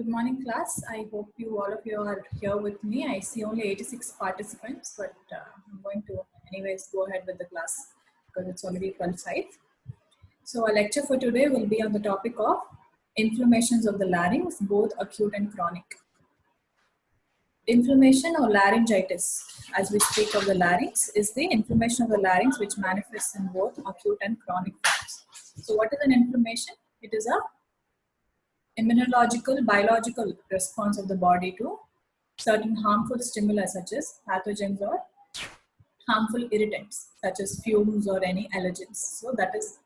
Good morning, class. I hope all of you are here with me. I see only 86 participants, but I'm going to anyways go ahead with the class because it's already 12:05. So our lecture for today will be on the topic of inflammations of the larynx, both acute and chronic. Inflammation or laryngitis, as we speak of the larynx, is the inflammation of the larynx which manifests in both acute and chronic forms. So what is an inflammation? It is a immunological, biological response of the body to certain harmful stimuli such as pathogens or harmful irritants such as fumes or any allergens. So that is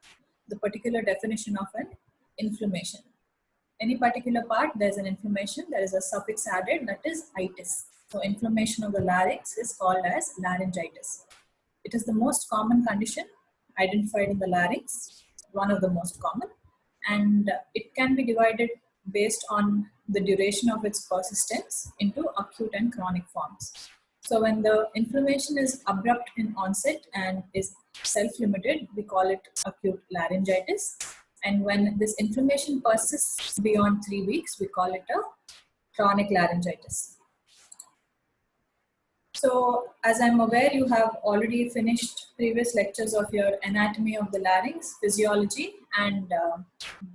the particular definition of an inflammation. Any particular part, there's an inflammation, there is a suffix added, that is itis. So inflammation of the larynx is called as laryngitis. It is the most common condition identified in the larynx, one of the most common, and it can be divided based on the duration of its persistence into acute and chronic forms. So when the inflammation is abrupt in onset and is self-limited, we call it acute laryngitis. And when this inflammation persists beyond 3 weeks, we call it a chronic laryngitis. So as I'm aware, you have already finished previous lectures of your anatomy of the larynx, physiology, and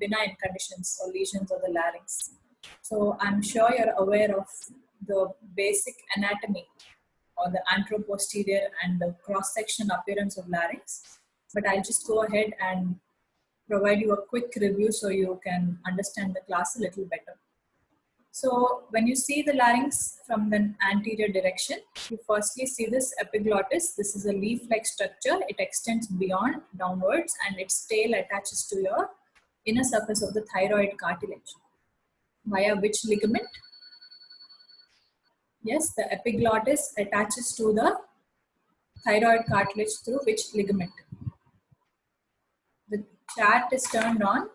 benign conditions or lesions of the larynx. So I'm sure you're aware of the basic anatomy or the anteroposterior and the cross-section appearance of larynx. But I'll just go ahead and provide you a quick review so you can understand the class a little better. So when you see the larynx from the anterior direction, you firstly see this epiglottis. This is a leaf-like structure. It extends beyond downwards and its tail attaches to your inner surface of the thyroid cartilage. Via which ligament? Yes, the epiglottis attaches to the thyroid cartilage through which ligament? The chat is turned on.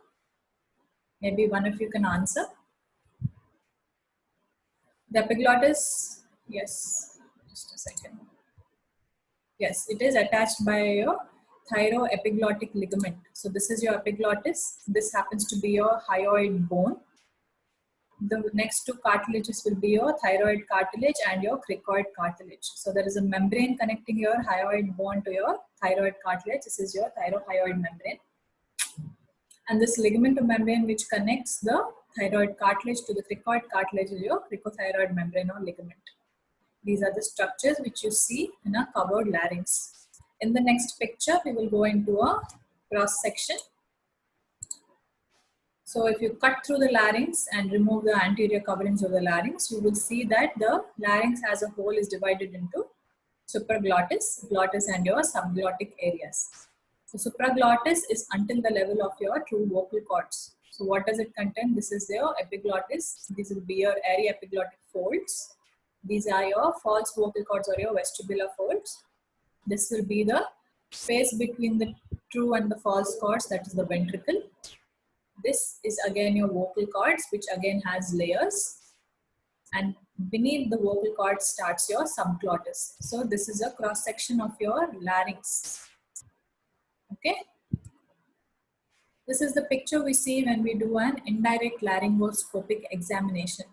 Maybe one of you can answer. The epiglottis, yes, just a second. Yes, it is attached by your thyroepiglottic ligament. So this is your epiglottis. This happens to be your hyoid bone. The next two cartilages will be your thyroid cartilage and your cricoid cartilage. So there is a membrane connecting your hyoid bone to your thyroid cartilage. This is your thyrohyoid membrane. And this ligamentum membrane which connects the thyroid cartilage to the cricoid cartilage is your cricothyroid membrane or ligament. These are the structures which you see in a covered larynx. In the next picture, we will go into a cross section. So if you cut through the larynx and remove the anterior coverings of the larynx, you will see that the larynx as a whole is divided into supraglottis, glottis, and your subglottic areas. So supraglottis is until the level of your true vocal cords. So what does it contain? This is your epiglottis. These will be your airy epiglottic folds. These are your false vocal cords or your vestibular folds. This will be the space between the true and the false cords, that is the ventricle. This is again your vocal cords, which again has layers. And beneath the vocal cords starts your subglottis. So this is a cross section of your larynx. Okay. This is the picture we see when we do an indirect laryngoscopic examination.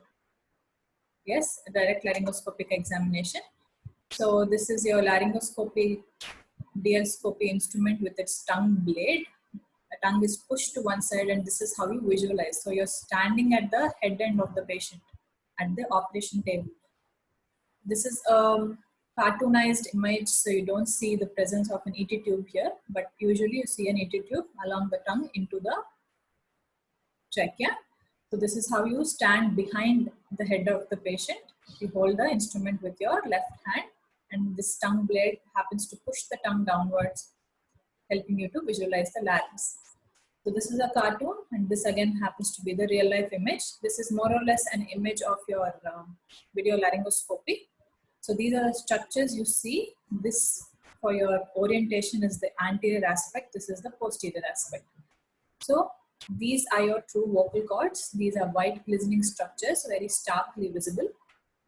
Yes, a direct laryngoscopic examination. So this is your laryngoscopy dealscopy instrument with its tongue blade. The tongue is pushed to one side and this is how you visualize. So you're standing at the head end of the patient at the operation table. This is a cartoonized image, so you don't see the presence of an ET tube here, but usually you see an ET tube along the tongue into the trachea. So this is how you stand behind the head of the patient. You hold the instrument with your left hand and this tongue blade happens to push the tongue downwards, helping you to visualize the larynx. So this is a cartoon and this again happens to be the real life image. This is more or less an image of your video laryngoscopy. So these are the structures you see. This for your orientation is the anterior aspect. This is the posterior aspect. So these are your true vocal cords. These are white glistening structures, very starkly visible.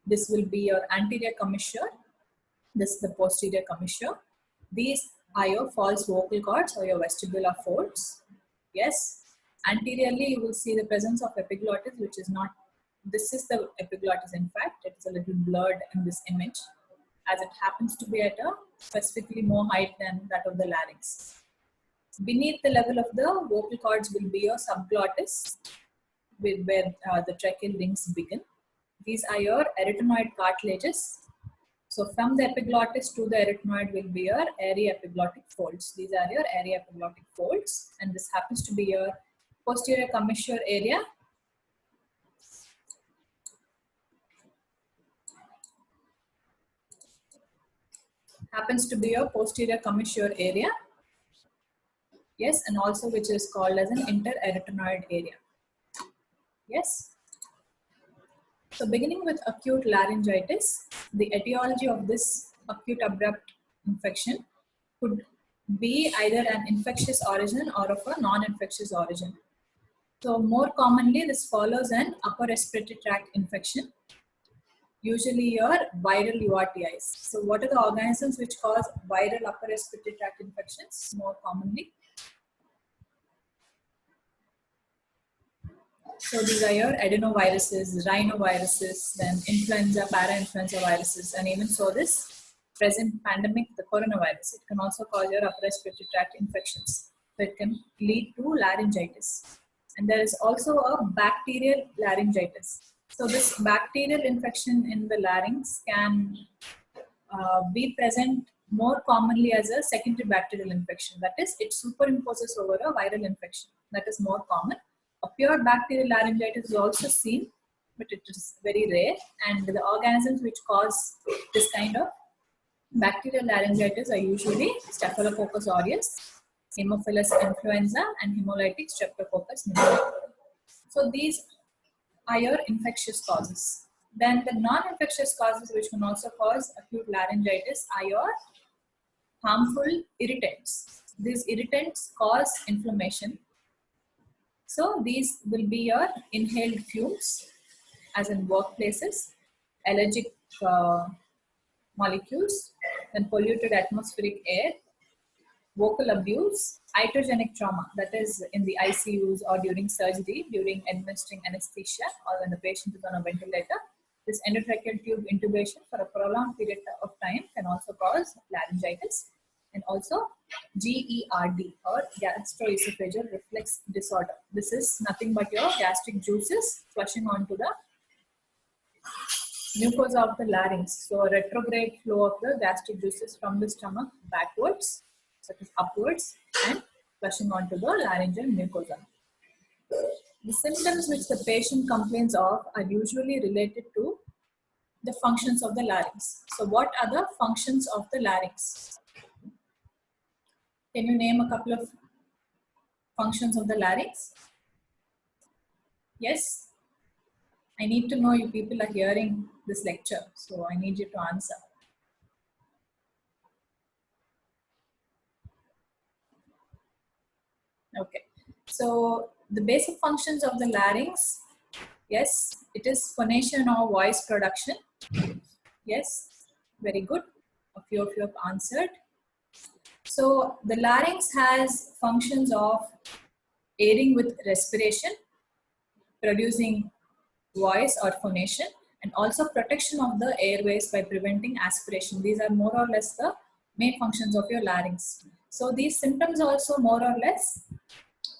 This will be your anterior commissure. This is the posterior commissure. These are your false vocal cords or your vestibular folds. Yes. Anteriorly, you will see the presence of epiglottis, which is not this is the epiglottis. In fact, it is a little blurred in this image as it happens to be at a specifically more height than that of the larynx. Beneath the level of the vocal cords will be your subglottis, where the tracheal rings begin. These are your arytenoid cartilages. So from the epiglottis to the arytenoid will be your aryepiglottic folds. These are your aryepiglottic folds, and this happens to be your posterior commissure area. Happens to be your posterior commissure area. Yes, and also which is called as an interarytenoid area. Yes. So beginning with acute laryngitis, the etiology of this acute abrupt infection could be either an infectious origin or of a non-infectious origin. So more commonly, this follows an upper respiratory tract infection, usually your viral URTIs. So what are the organisms which cause viral upper respiratory tract infections more commonly? So these are your adenoviruses, rhinoviruses, then influenza, parainfluenza viruses, and even so this present pandemic, the coronavirus. It can also cause your upper respiratory tract infections. So it can lead to laryngitis. And there is also a bacterial laryngitis. So this bacterial infection in the larynx can be present more commonly as a secondary bacterial infection. That is, it superimposes over a viral infection. That is more common. A pure bacterial laryngitis is also seen, but it is very rare. And the organisms which cause this kind of bacterial laryngitis are usually Staphylococcus aureus, Haemophilus influenza, and hemolytic Streptococcus pneumoniae. So these are your infectious causes. Then the non-infectious causes which can also cause acute laryngitis are your harmful irritants. These irritants cause inflammation. So these will be your inhaled fumes, as in workplaces, allergic molecules, then polluted atmospheric air, vocal abuse, iatrogenic trauma, that is in the ICUs or during surgery, during administering anesthesia, or when the patient is on a ventilator. This endotracheal tube intubation for a prolonged period of time can also cause laryngitis. And also GERD, or gastroesophageal reflux disorder. This is nothing but your gastric juices flushing onto the mucosa of the larynx. So a retrograde flow of the gastric juices from the stomach backwards, that is upwards, and flushing onto the laryngeal mucosa. The symptoms which the patient complains of are usually related to the functions of the larynx. So what are the functions of the larynx? Can you name a couple of functions of the larynx? Yes? I need to know you people are hearing this lecture, so I need you to answer. Okay. So the basic functions of the larynx, yes, it is phonation or voice production. Yes, very good. A few of you have answered. So the larynx has functions of aiding with respiration, producing voice or phonation, and also protection of the airways by preventing aspiration. These are more or less the main functions of your larynx. So these symptoms also more or less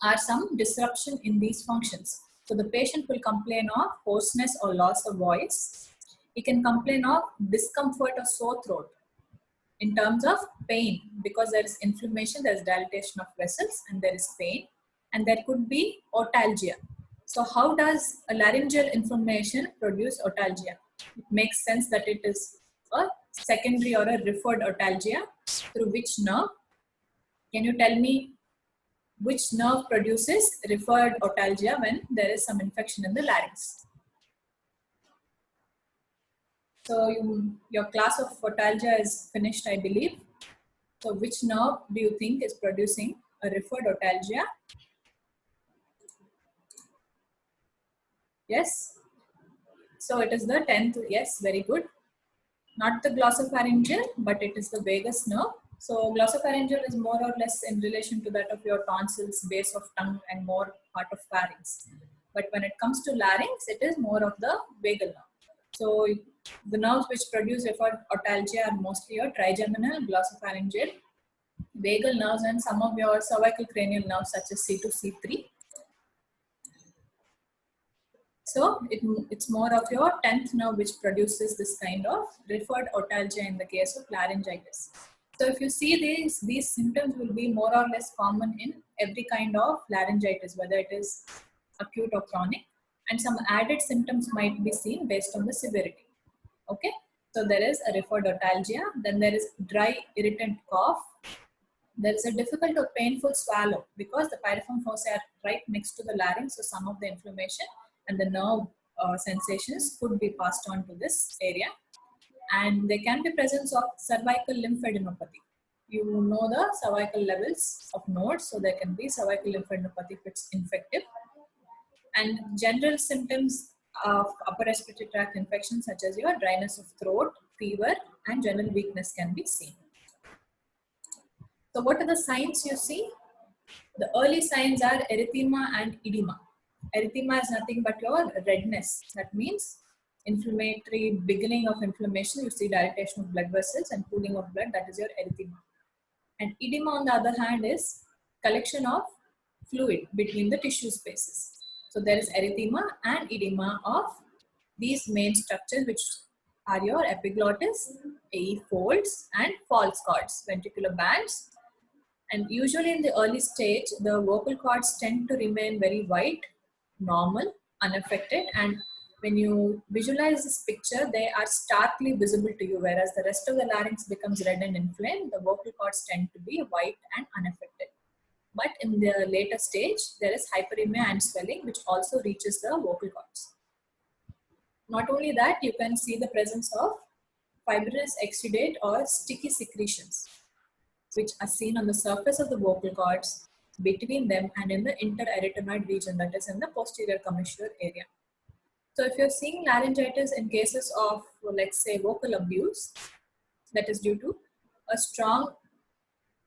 are some disruption in these functions. So the patient will complain of hoarseness or loss of voice. He can complain of discomfort or sore throat in terms of pain, because there is inflammation, there is dilatation of vessels, and there is pain, and there could be otalgia. So how does a laryngeal inflammation produce otalgia? It makes sense that it is a secondary or a referred otalgia through which nerve? Can you tell me which nerve produces referred otalgia when there is some infection in the larynx? So your class of otalgia is finished, I believe. So which nerve do you think is producing a referred otalgia? Yes. So it is the 10th. Yes, very good. Not the glossopharyngeal, but it is the vagus nerve. So glossopharyngeal is more or less in relation to that of your tonsils, base of tongue, and more part of pharynx. But when it comes to larynx, it is more of the vagal nerve. So the nerves which produce otalgia are mostly your trigeminal, glossopharyngeal, vagal nerves, and some of your cervical cranial nerves such as C2, C3. So it's more of your 10th nerve which produces this kind of referred otalgia in the case of laryngitis. So if you see these symptoms will be more or less common in every kind of laryngitis, whether it is acute or chronic, and some added symptoms might be seen based on the severity. Okay, so there is a referred otalgia, then there is dry irritant cough, there is a difficult or painful swallow because the piriform fossa are right next to the larynx, so some of the inflammation and the nerve sensations could be passed on to this area. And there can be presence of cervical lymphadenopathy. You know the cervical levels of nodes, so there can be cervical lymphadenopathy if it's infective. And general symptoms of upper respiratory tract infections such as your dryness of throat, fever, and general weakness can be seen. So what are the signs you see? The early signs are erythema and edema. Erythema is nothing but your redness. That means inflammatory, beginning of inflammation. You see dilatation of blood vessels and pooling of blood. That is your erythema. And edema, on the other hand, is collection of fluid between the tissue spaces. So there is erythema and edema of these main structures, which are your epiglottis, AE folds, and false cords, ventricular bands. And usually in the early stage, the vocal cords tend to remain very white, normal, unaffected, and when you visualize this picture, they are starkly visible to you, whereas the rest of the larynx becomes red and inflamed. The vocal cords tend to be white and unaffected. But in the later stage, there is hyperemia and swelling, which also reaches the vocal cords. Not only that, you can see the presence of fibrous exudate or sticky secretions, which are seen on the surface of the vocal cords, between them, and in the interarytenoid region, that is in the posterior commissure area. So if you're seeing laryngitis in cases of, let's say, vocal abuse, that is due to a strong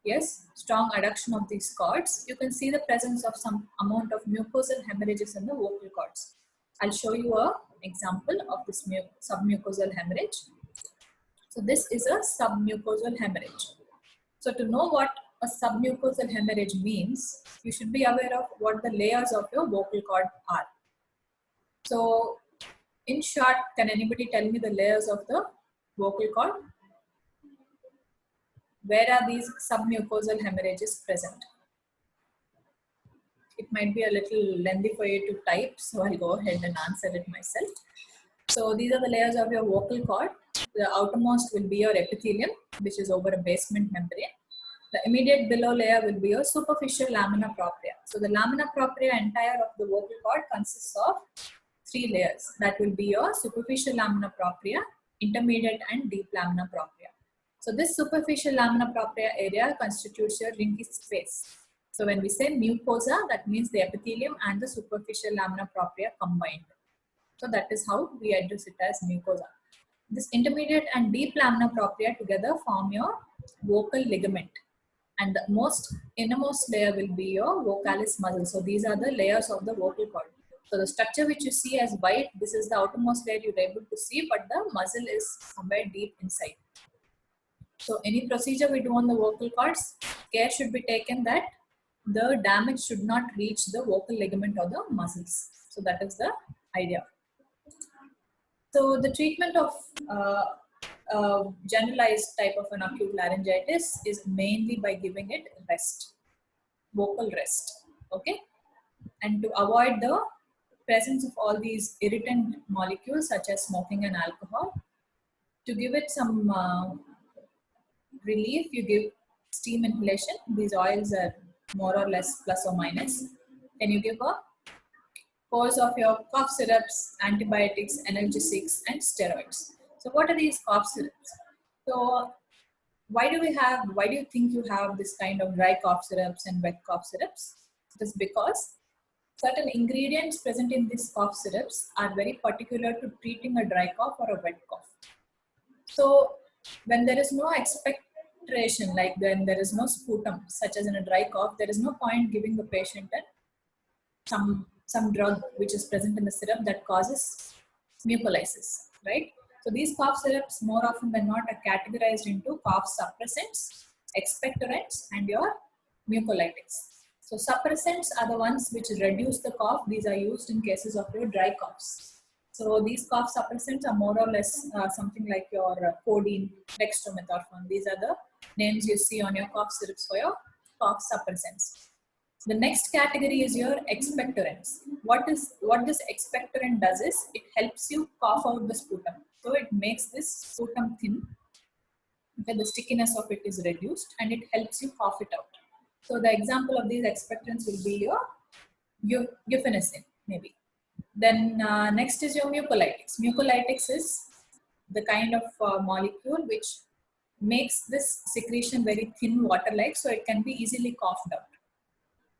adduction of these cords, you can see the presence of some amount of mucosal hemorrhages in the vocal cords. I'll show you an example of this submucosal hemorrhage. So this is a submucosal hemorrhage. So to know what a submucosal hemorrhage means, you should be aware of what the layers of your vocal cord are. So in short, can anybody tell me the layers of the vocal cord? Where are these submucosal hemorrhages present? It might be a little lengthy for you to type, so I'll go ahead and answer it myself. So these are the layers of your vocal cord. The outermost will be your epithelium, which is over a basement membrane. The immediate below layer will be your superficial lamina propria. So the lamina propria entire of the vocal cord consists of 3 layers. That will be your superficial lamina propria, intermediate and deep lamina propria. So this superficial lamina propria area constitutes your rinky space. So when we say mucosa, that means the epithelium and the superficial lamina propria combined. So that is how we address it as mucosa. This intermediate and deep lamina propria together form your vocal ligament. And the most innermost layer will be your vocalis muscle. So these are the layers of the vocal cord. So the structure which you see as white, this is the outermost layer you're able to see, but the muscle is somewhere deep inside. So any procedure we do on the vocal cords, care should be taken that the damage should not reach the vocal ligament or the muscles. So that is the idea. So the treatment of generalized type of an acute laryngitis is mainly by giving it rest, vocal rest, okay? And to avoid the presence of all these irritant molecules such as smoking and alcohol, to give it some relief, you give steam inhalation. These oils are more or less plus or minus. Then you give a course of your cough syrups, antibiotics, analgesics, and steroids. So what are these cough syrups? So why do you think you have this kind of dry cough syrups and wet cough syrups? It is because certain ingredients present in these cough syrups are very particular to treating a dry cough or a wet cough. So when there is no expectoration, like when there is no sputum, such as in a dry cough, there is no point giving the patient some some drug which is present in the syrup that causes mucolysis, right? So these cough syrups more often than not are categorized into cough suppressants, expectorants, and your mucolytics. So suppressants are the ones which reduce the cough. These are used in cases of your dry coughs. So these cough suppressants are more or less something like your codeine, dextromethorphan. These are the names you see on your cough syrups for your cough suppressants. The next category is your expectorants. What this expectorant does is it helps you cough out the sputum. So it makes this sputum thin, where the stickiness of it is reduced, and it helps you cough it out. So the example of these expectorants will be your guaifenesin, maybe. Then next is your mucolytics. Mucolytics is the kind of molecule which makes this secretion very thin, water-like, so it can be easily coughed out.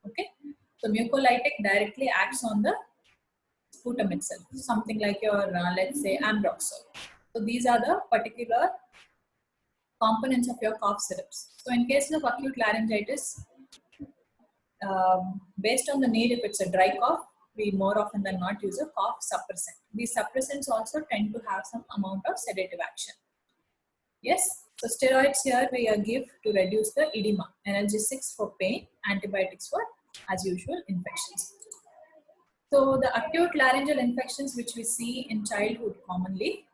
Okay, so mucolytic directly acts on the sputum itself, something like your let's say ambroxol. So these are the particular components of your cough syrups. So in cases of acute laryngitis, based on the need, if it's a dry cough, we more often than not use a cough suppressant. These suppressants also tend to have some amount of sedative action. Yes, so steroids here we give to reduce the edema, analgesics for pain, antibiotics for, as usual, infections. So the acute laryngeal infections which we see in childhood commonly,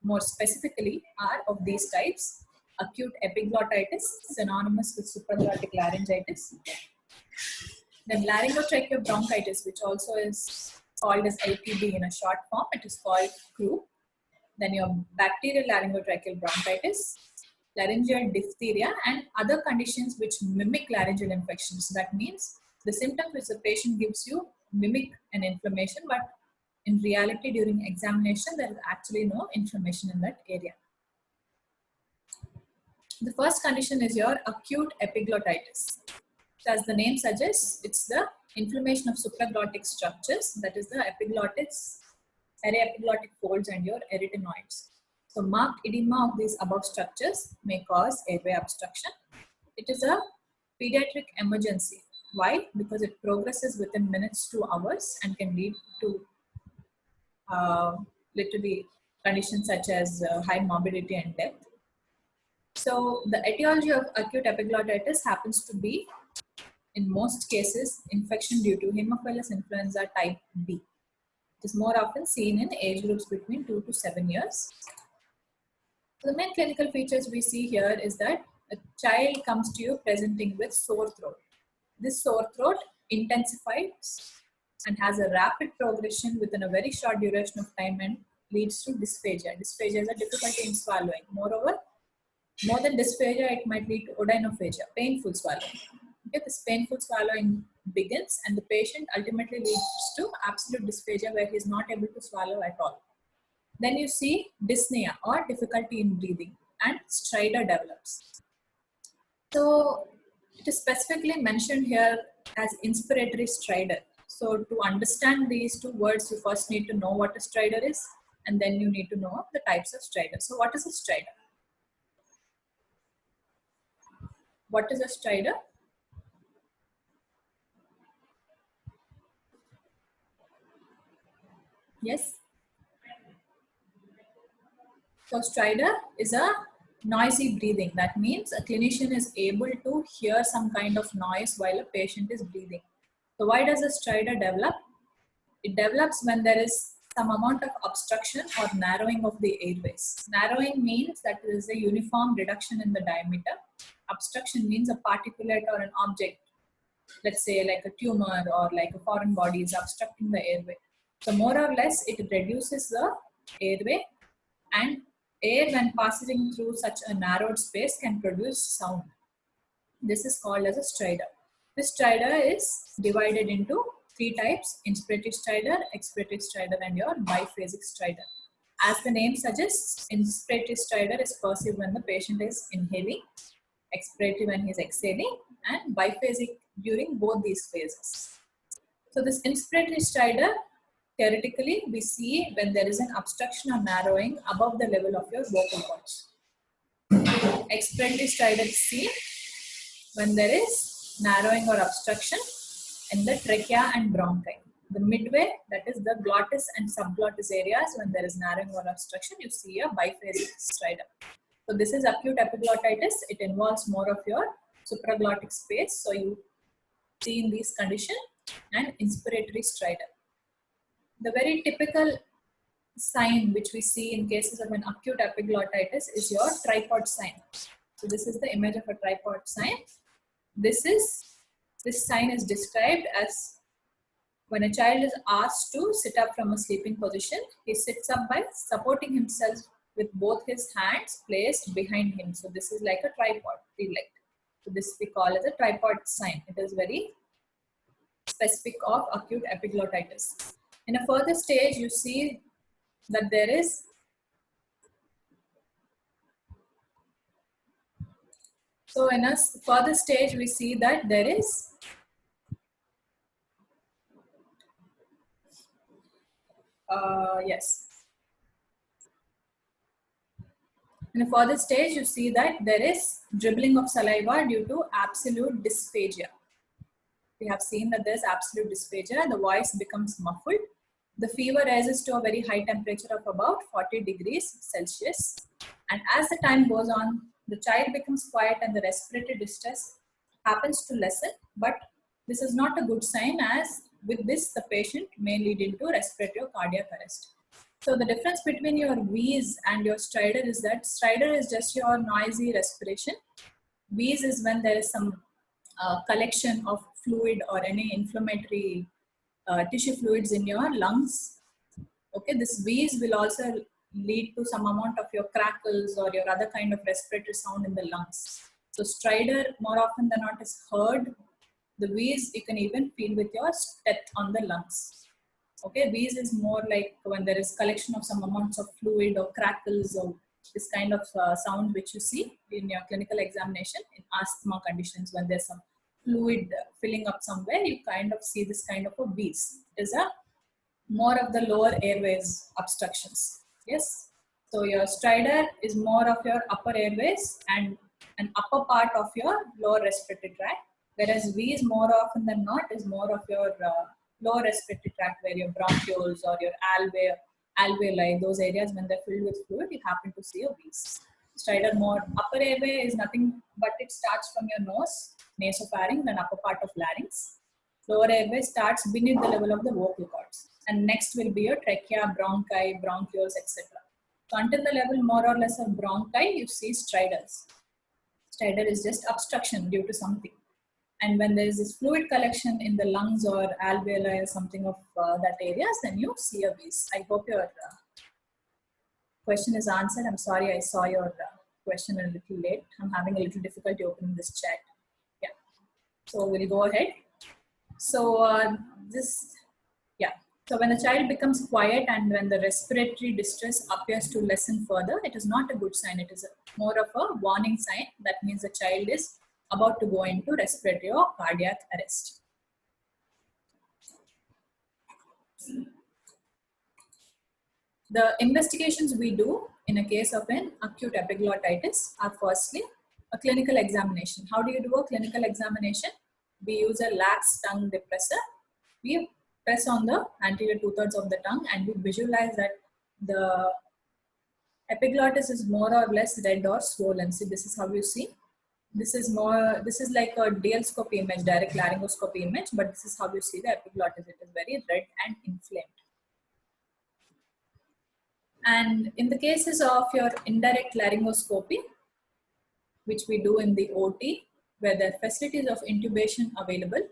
more specifically, are of these types. Acute epiglottitis, synonymous with supraglottic laryngitis. Then laryngotracheal bronchitis, which also is called as LTB in a short form, it is called CRU. Then your bacterial laryngotracheal bronchitis, laryngeal diphtheria, and other conditions which mimic laryngeal infections. That means the symptoms which the patient gives you mimic an inflammation, but in reality during examination there is actually no inflammation in that area. The first condition is your acute epiglottitis. So as the name suggests, it's the inflammation of supraglottic structures, that is the epiglottis, aryepiglottic folds, and your arytenoids. So marked edema of these above structures may cause airway obstruction. It is a pediatric emergency. Why? Because it progresses within minutes to hours and can lead to literally conditions such as high morbidity and death. So the etiology of acute epiglottitis happens to be, in most cases, infection due to Haemophilus influenza type B. It is more often seen in age groups between 2 to 7 years. So the main clinical features we see here is that a child comes to you presenting with sore throat. This sore throat intensifies and has a rapid progression within a very short duration of time and leads to dysphagia. Dysphagia is a difficulty in swallowing. Moreover, more than dysphagia, it might lead to odynophagia, painful swallowing. Okay, this painful swallowing begins and the patient ultimately leads to absolute dysphagia where he is not able to swallow at all. Then you see dyspnea or difficulty in breathing, and stridor develops. So it is specifically mentioned here as inspiratory stridor. So to understand these two words, you first need to know what a stridor is, and then you need to know the types of stridor. So what is a stridor? What is a stridor? Yes. So stridor is a noisy breathing. That means a clinician is able to hear some kind of noise while a patient is breathing. So why does a stridor develop? It develops when there is some amount of obstruction or narrowing of the airways. Narrowing means that there is a uniform reduction in the diameter. Obstruction means a particulate or an object, let's say like a tumor or like a foreign body, is obstructing the airway. So more or less it reduces the airway, and air when passing through such a narrowed space can produce sound. This is called as a stridor. This stridor is divided into 3 types: inspiratory stridor, expiratory stridor, and your biphasic stridor. As the name suggests, inspiratory stridor is perceived when the patient is inhaling, expiratory when he is exhaling, and biphasic during both these phases. So this inspiratory stridor, theoretically, we see when there is an obstruction or narrowing above the level of your vocal cords. Expiratory stridor is seen when there is narrowing or obstruction in the trachea and bronchi. The midway, that is the glottis and subglottis areas, when there is narrowing or obstruction, you see a biphasic stridor. So this is acute epiglottitis. It involves more of your supraglottic space. So you see in these conditions an inspiratory stridor. The very typical sign which we see in cases of an acute epiglottitis is your tripod sign. So this is the image of a tripod sign. This sign is described as when a child is asked to sit up from a sleeping position, he sits up by supporting himself with both his hands placed behind him. So this is like a tripod, feel-like. So this we call as a tripod sign. It is very specific of acute epiglottitis. In a further stage, you see that there is in a further stage, we see that there is yes. In a further stage, you see that there is dribbling of saliva due to absolute dysphagia. We have seen that there is absolute dysphagia. The voice becomes muffled. The fever rises to a very high temperature of about 40 degrees Celsius. And as the time goes on, the child becomes quiet and the respiratory distress happens to lessen. But this is not a good sign, as with this, the patient may lead into respiratory or cardiac arrest. So the difference between your wheeze and your stridor is that stridor is just your noisy respiration. Wheeze is when there is some collection of fluid or any inflammatory tissue fluids in your lungs. Okay, this wheeze will also lead to some amount of your crackles or your other kind of respiratory sound in the lungs. So stridor more often than not is heard. The wheeze you can even feel with your step on the lungs. Okay, wheeze is more like when there is collection of some amounts of fluid or crackles or this kind of sound which you see in your clinical examination in asthma conditions. When there's some fluid filling up somewhere, you kind of see this kind of a wheeze. It is a more of the lower airways obstructions. Yes. So your stridor is more of your upper airways and an upper part of your lower respiratory tract, whereas wheeze more often than not is more of your lower respiratory tract, where your bronchioles or your alveoli, those areas when they're filled with fluid, you happen to see a wheeze. Stridor more upper airway is nothing but it starts from your nose, nasopharynx, and upper part of larynx. Lower airway starts beneath the level of the vocal cords. And next will be your trachea, bronchi, bronchioles, etc. So until the level more or less of bronchi, you see stridors. Stridor is just obstruction due to something. And when there is this fluid collection in the lungs or alveoli or something of that areas, then you see a wheeze. I hope your question is answered. I'm sorry I saw your question a little late. I'm having a little difficulty opening this chat. Yeah. So we'll go ahead. So So when the child becomes quiet and when the respiratory distress appears to lessen further, it is not a good sign. It is more of a warning sign. That means the child is about to go into respiratory or cardiac arrest. The investigations we do in a case of an acute epiglottitis are firstly a clinical examination. How do you do a clinical examination? We use a lax tongue depressor. We press on the anterior 2/3 of the tongue and we visualize that the epiglottis is more or less red or swollen. See, this is how you see. This is like a DL-scope image, direct laryngoscopy image, but this is how you see the epiglottis. It is very red and inflamed. And in the cases of your indirect laryngoscopy, which we do in the OT, where there are facilities of intubation available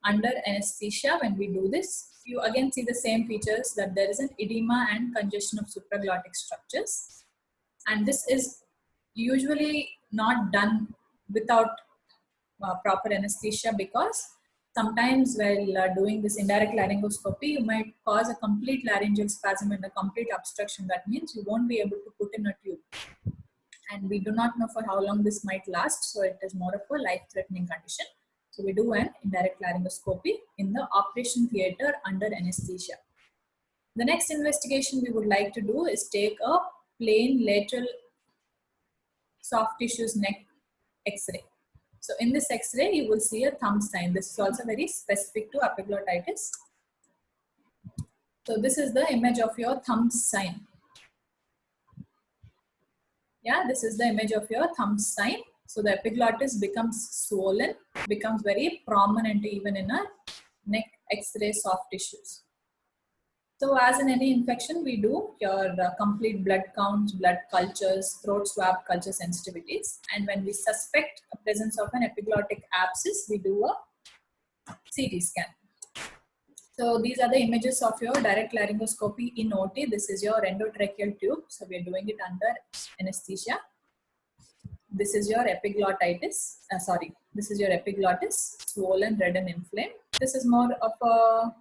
under anesthesia, when we do this, you again see the same features, that there is an edema and congestion of supraglottic structures. And this is usually not done without proper anesthesia, because sometimes while doing this indirect laryngoscopy, you might cause a complete laryngeal spasm and a complete obstruction. That means you won't be able to put in a tube. And we do not know for how long this might last, so it is more of a life-threatening condition. So we do an indirect laryngoscopy in the operation theater under anesthesia. The next investigation we would like to do is take a plain lateral soft tissues neck X-ray. So in this X-ray, you will see a thumb sign. This is also very specific to epiglottitis. So this is the image of your thumb sign. Yeah, this is the image of your thumb sign. So the epiglottis becomes swollen, becomes very prominent even in a neck X-ray soft tissues. So as in any infection, we do your complete blood counts, blood cultures, throat swab culture sensitivities. And when we suspect a presence of an epiglottic abscess, we do a CT scan. So these are the images of your direct laryngoscopy in OT. This is your endotracheal tube. So we are doing it under anesthesia. This is your epiglottitis. This is your epiglottis, swollen, red and inflamed. This is more of a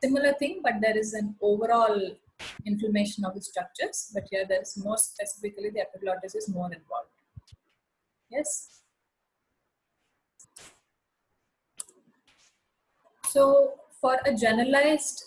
similar thing, but there is an overall inflammation of the structures. But here there is more specifically the epiglottis is more involved. Yes. So for a generalized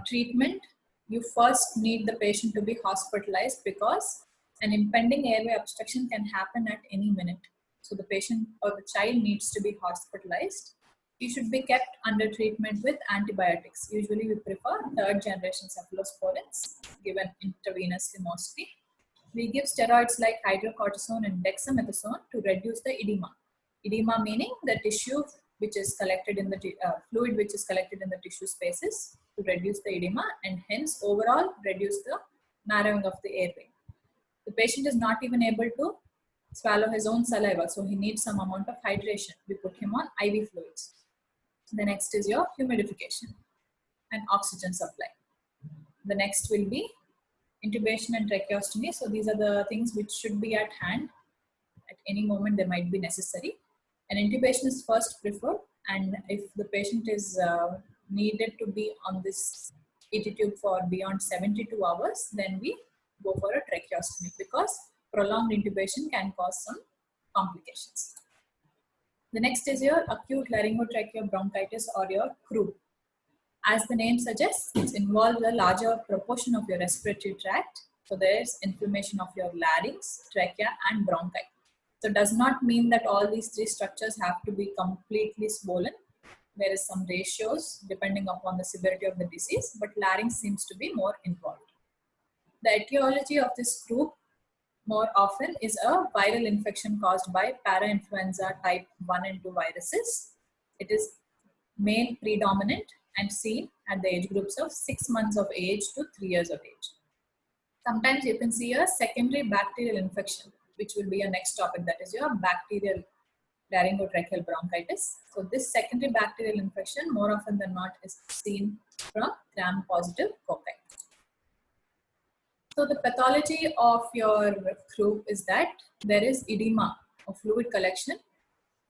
treatment, you first need the patient to be hospitalized because an impending airway obstruction can happen at any minute. So the patient or the child needs to be hospitalized. You should be kept under treatment with antibiotics. Usually we prefer third generation cephalosporins given intravenously mostly. We give steroids like hydrocortisone and dexamethasone to reduce the edema. Edema meaning the tissue which is collected in the fluid which is collected in the tissue spaces to reduce the edema and hence overall reduce the narrowing of the airway. The patient is not even able to swallow his own saliva, so he needs some amount of hydration. We put him on IV fluids. The next is your humidification and oxygen supply. The next will be intubation and tracheostomy. So these are the things which should be at hand. At any moment they might be necessary. An intubation is first preferred, and if the patient is needed to be on this ET tube for beyond 72 hours, then we go for a tracheostomy because prolonged intubation can cause some complications. The next is your acute laryngotracheal bronchitis or your CRU. As the name suggests, it involves a larger proportion of your respiratory tract. So there is inflammation of your larynx, trachea and bronchi. So it does not mean that all these three structures have to be completely swollen. There is some ratios depending upon the severity of the disease, but larynx seems to be more involved. The etiology of this CRU more often is a viral infection caused by parainfluenza type 1 and 2 viruses. It is male predominant and seen at the age groups of 6 months of age to 3 years of age. Sometimes you can see a secondary bacterial infection, which will be your next topic, that is your bacterial laryngotracheal bronchitis. So this secondary bacterial infection more often than not is seen from gram-positive cocci. So the pathology of your CRU is that there is edema or fluid collection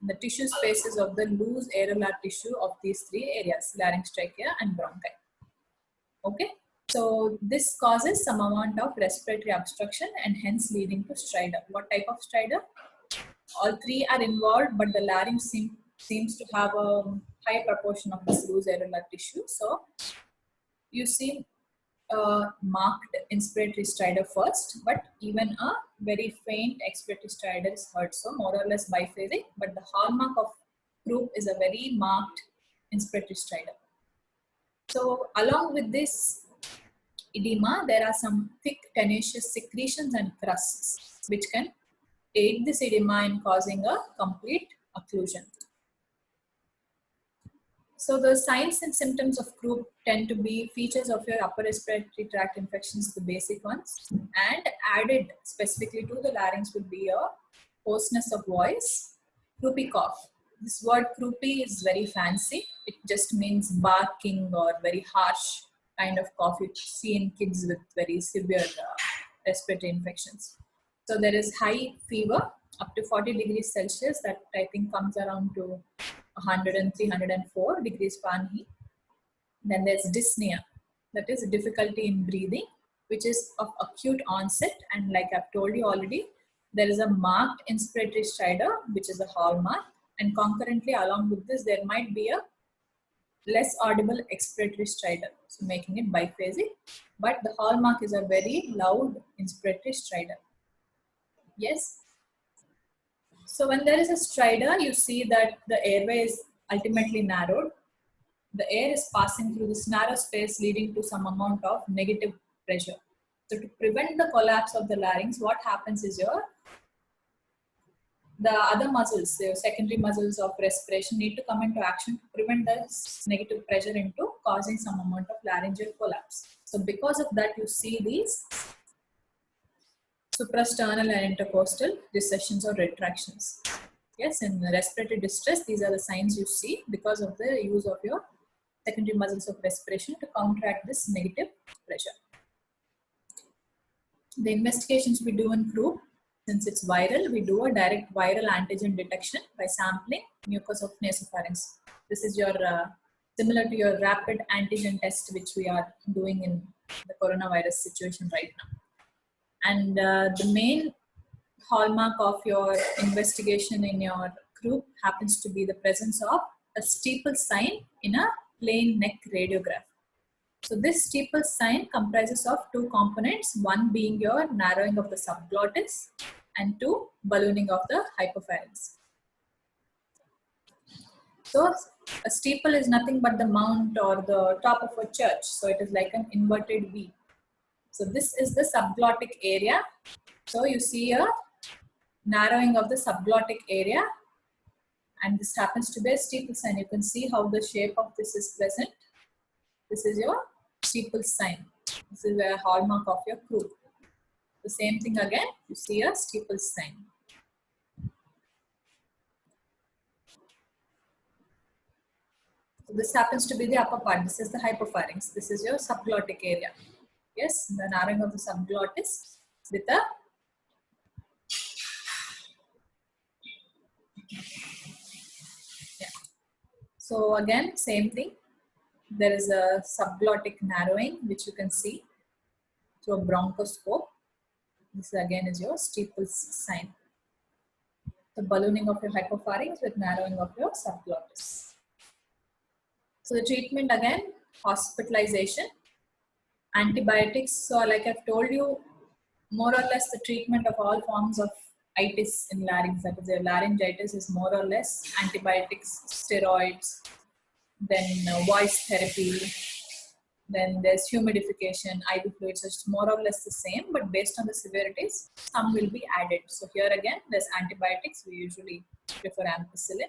in the tissue spaces of the loose areolar tissue of these three areas, larynx, trachea and bronchi. Okay, so this causes some amount of respiratory obstruction and hence leading to stridor. What type of stridor? All three are involved, but the larynx seems to have a high proportion of this loose areolar tissue. So you see marked inspiratory stridor first, but even a very faint expiratory stridor is heard. So more or less biphasic, but the hallmark of CRU is a very marked inspiratory stridor. So along with this edema, there are some thick tenacious secretions and crusts which can aid this edema in causing a complete occlusion. So the signs and symptoms of CRU tend to be features of your upper respiratory tract infections, the basic ones, and added specifically to the larynx would be a hoarseness of voice, croupy cough. This word croupy is very fancy. It just means barking or very harsh kind of cough you see in kids with very severe respiratory infections. So there is high fever up to 40 degrees Celsius, that I think comes around to 103, 104 degrees Fahrenheit. Then there's dyspnea, that is difficulty in breathing, which is of acute onset, and like I've told you already, there is a marked inspiratory stridor, which is a hallmark, and concurrently along with this there might be a less audible expiratory stridor, so making it biphasic, but the hallmark is a very loud inspiratory stridor. Yes. So when there is a stridor, you see that the airway is ultimately narrowed. the air is passing through this narrow space leading to some amount of negative pressure. So to prevent the collapse of the larynx, what happens is the other muscles, the secondary muscles of respiration need to come into action to prevent the negative pressure into causing some amount of laryngeal collapse. So because of that, you see these suprasternal and intercostal recessions or retractions. Yes, in respiratory distress, these are the signs you see because of the use of your secondary muscles of respiration to counteract this negative pressure. The investigations we do in croup, since it's viral, we do a direct viral antigen detection by sampling mucus of nasopharynx. This is your similar to your rapid antigen test, which we are doing in the coronavirus situation right now. And the main hallmark of your investigation in your group happens to be the presence of a steeple sign in a plain neck radiograph. So this steeple sign comprises of two components, one being your narrowing of the subglottis and two, ballooning of the hypopharynx. So a steeple is nothing but the mount or the top of a church. So it is like an inverted V. So this is the subglottic area. So you see a narrowing of the subglottic area, and this happens to be a steeple sign. You can see how the shape of this is present. This is your steeple sign. This is a hallmark of your croup. The same thing again, you see a steeple sign. So this happens to be the upper part. This is the hypopharynx. This is your subglottic area. Yes, the narrowing of the subglottis with a So again, same thing. There is a subglottic narrowing, which you can see through a bronchoscope. This again is your steeple sign. The ballooning of your hypopharynx with narrowing of your subglottis. So the treatment again, hospitalization, antibiotics. So like I've told you, more or less the treatment of all forms of itis in larynx, that is the laryngitis, is more or less antibiotics, steroids, then voice therapy, then there's humidification, IV fluids. It's more or less the same, but based on the severities, some will be added. So here again, there's antibiotics. We usually prefer ampicillin.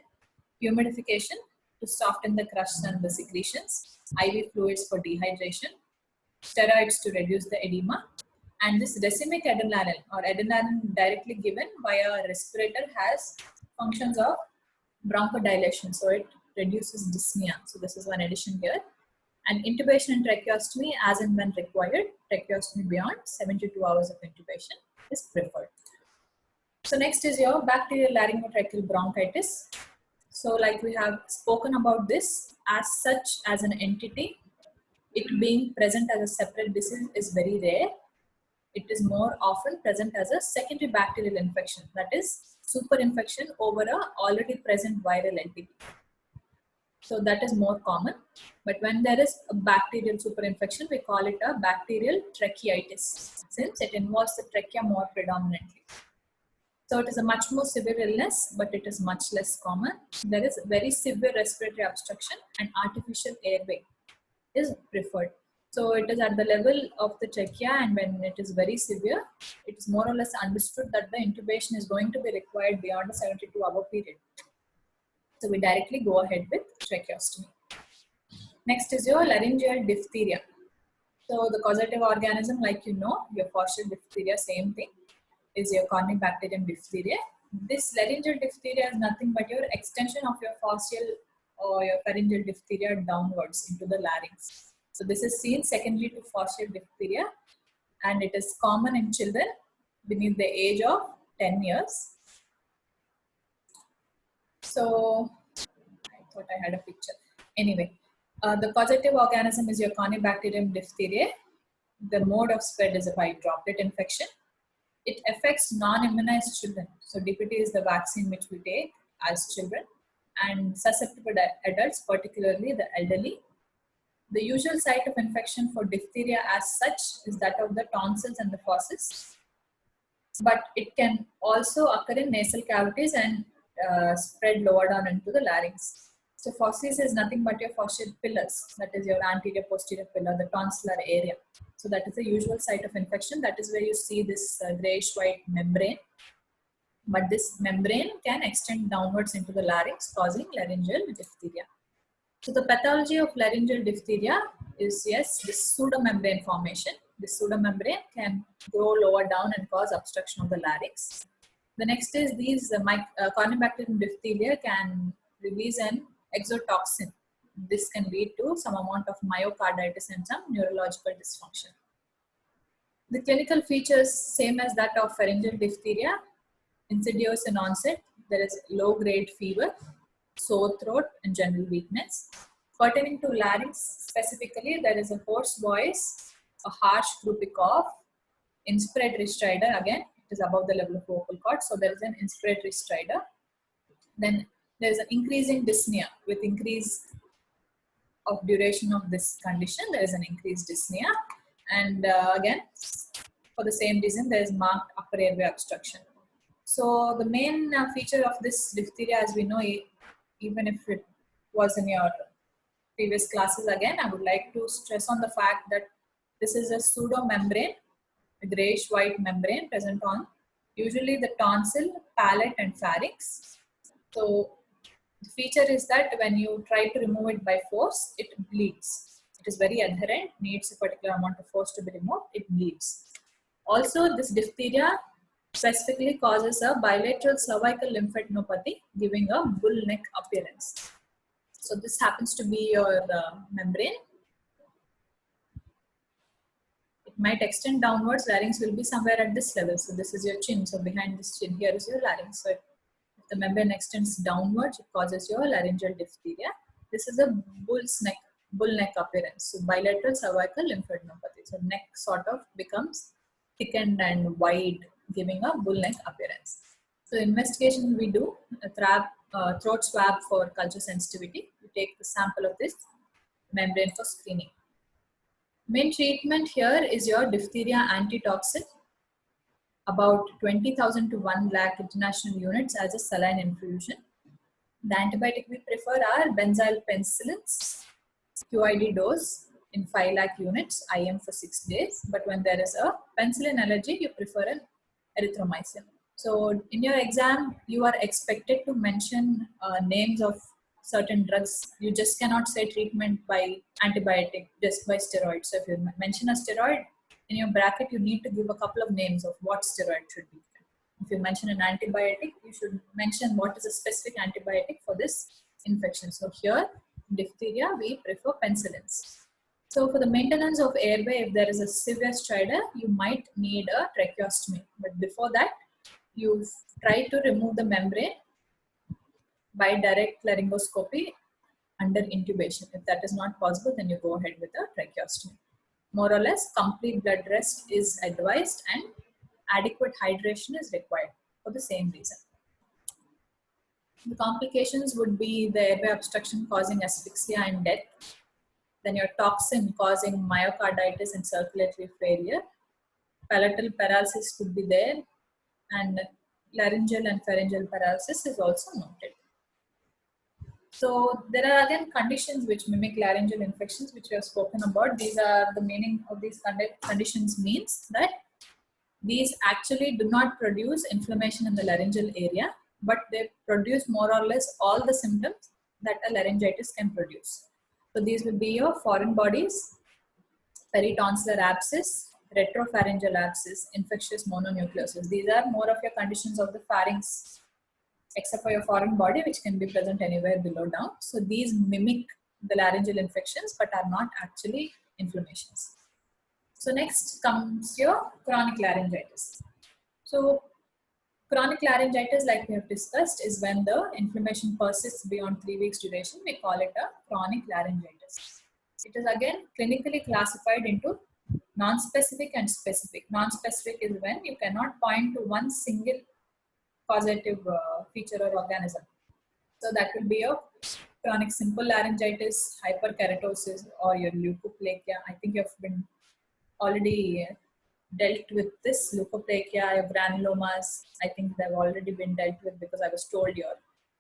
Humidification to soften the crusts and the secretions. IV fluids for dehydration. Steroids to reduce the edema. And this racemic adrenaline or adrenaline directly given via a respirator has functions of bronchodilation. So it reduces dyspnea. So this is one addition here. And intubation and tracheostomy as and when required. Tracheostomy beyond 72 hours of intubation is preferred. So next is your bacterial laryngotracheal bronchitis. So like we have spoken about this, as such as an entity, it being present as a separate disease is very rare. It is more often present as a secondary bacterial infection, that is superinfection over a already present viral entity. So that is more common. But when there is a bacterial superinfection, we call it a bacterial tracheitis, since it involves the trachea more predominantly. So it is a much more severe illness, but it is much less common. There is very severe respiratory obstruction and artificial airway is preferred. So it is at the level of the trachea, and when it is very severe, it is more or less understood that the intubation is going to be required beyond a 72-hour period. So we directly go ahead with tracheostomy. Next is your laryngeal diphtheria. So the causative organism, like you know, your fascial diphtheria, same thing, is your Corynebacterium diphtheria. This laryngeal diphtheria is nothing but your extension of your fascial or your pharyngeal diphtheria downwards into the larynx. So this is seen secondary to fascial diphtheria, and it is common in children beneath the age of 10 years. So I thought I had a picture. Anyway, the causative organism is your Corynebacterium diphtheria. The mode of spread is by droplet infection. It affects non-immunized children. So DPT is the vaccine which we take as children, and susceptible adults, particularly the elderly. The usual site of infection for diphtheria as such is that of the tonsils and the fauces, but it can also occur in nasal cavities and spread lower down into the larynx. So fauces is nothing but your faucial pillars, that is your anterior posterior pillar, the tonsillar area. So that is the usual site of infection. That is where you see this grayish white membrane. But this membrane can extend downwards into the larynx, causing laryngeal diphtheria. So the pathology of laryngeal diphtheria is, yes, this pseudomembrane formation. This pseudomembrane can grow lower down and cause obstruction of the larynx. The next is these Corynebacterium diphtheria can release an exotoxin. This can lead to some amount of myocarditis and some neurological dysfunction. The clinical features same as that of pharyngeal diphtheria. Insidious in onset, there is low-grade fever, sore throat, and general weakness. Pertaining to larynx specifically, there is a hoarse voice, a harsh croupy cough, inspiratory stridor. Again, it is above the level of vocal cord, so there is an inspiratory stridor. Then there is an increasing dyspnea. With increase of duration of this condition, there is an increased dyspnea. And again, for the same reason, there is marked upper airway obstruction. So the main feature of this diphtheria, as we know, even if it was in your previous classes, again, I would like to stress on the fact that this is a pseudomembrane, a grayish white membrane present on usually the tonsil, palate, and pharynx. So the feature is that when you try to remove it by force, it bleeds. It is very adherent, needs a particular amount of force to be removed, it bleeds. Also, this diphtheria specifically causes a bilateral cervical lymphadenopathy, giving a bull neck appearance. So this happens to be your membrane. It might extend downwards. Larynx will be somewhere at this level. So this is your chin. So behind this chin here is your larynx. So if the membrane extends downwards, it causes your laryngeal diphtheria. This is a bull neck appearance. So bilateral cervical lymphadenopathy. So neck sort of becomes thickened and wide, giving a bull neck appearance. So investigation we do a throat swab for culture sensitivity. We take the sample of this membrane for screening. Main treatment here is your diphtheria antitoxin, about 20,000 to 1 lakh international units as a saline infusion. The antibiotic we prefer are benzyl penicillins, QID dose in 5 lakh units, IM for 6 days. But when there is a penicillin allergy, you prefer an erythromycin. So in your exam, you are expected to mention names of certain drugs. You just cannot say treatment by antibiotic, just by steroid. So if you mention a steroid, in your bracket, you need to give a couple of names of what steroid should be. If you mention an antibiotic, you should mention what is a specific antibiotic for this infection. So here, diphtheria, we prefer penicillins. So for the maintenance of airway, if there is a severe stridor, you might need a tracheostomy. But before that, you try to remove the membrane by direct laryngoscopy under intubation. If that is not possible, then you go ahead with a tracheostomy. More or less, complete blood rest is advised and adequate hydration is required for the same reason. The complications would be the airway obstruction causing asphyxia and death. Then your toxin causing myocarditis and circulatory failure. Palatal paralysis could be there, and laryngeal and pharyngeal paralysis is also noted. So there are again conditions which mimic laryngeal infections, which we have spoken about. These are the meaning of these conditions means that these actually do not produce inflammation in the laryngeal area, but they produce more or less all the symptoms that a laryngitis can produce. So these will be your foreign bodies, peritonsillar abscess, retropharyngeal abscess, infectious mononucleosis. These are more of your conditions of the pharynx, except for your foreign body, which can be present anywhere below down. So these mimic the laryngeal infections, but are not actually inflammations. So next comes your chronic laryngitis. So chronic laryngitis, like we have discussed, is when the inflammation persists beyond 3 weeks duration. We call it a chronic laryngitis. It is again clinically classified into non-specific and specific. Non-specific is when you cannot point to one single causative feature or organism. So that will be your chronic simple laryngitis, hyperkeratosis, or your leukoplakia. I think you have been already dealt with this leukoplakia, your granulomas. I think they've already been dealt with because I was told your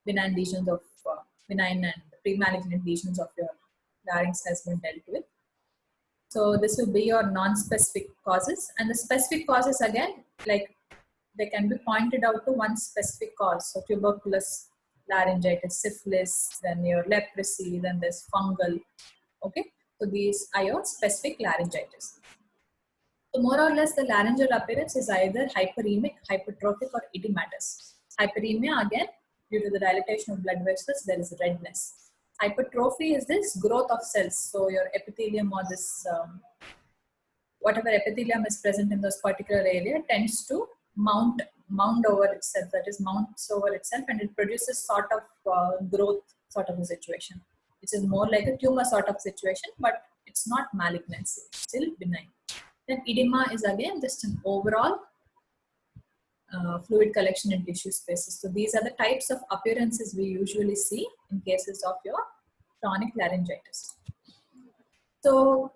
benign lesions of benign and pre-malignant lesions of your larynx has been dealt with. So this will be your non-specific causes, and the specific causes again, like they can be pointed out to one specific cause. So tuberculous laryngitis, syphilis, then your leprosy, then there's fungal. Okay, so these are your specific laryngitis. So more or less the laryngeal appearance is either hyperemic, hypertrophic or edematous. Hyperemia, again, due to the dilatation of blood vessels, there is redness. Hypertrophy is this growth of cells. So your epithelium or this, whatever epithelium is present in this particular area tends to mound over itself, that is mounts over itself, and it produces sort of growth sort of a situation, which is more like a tumor sort of situation, but it's not malignancy, it's still benign. Then edema is again just an overall fluid collection in tissue spaces. So these are the types of appearances we usually see in cases of your chronic laryngitis. So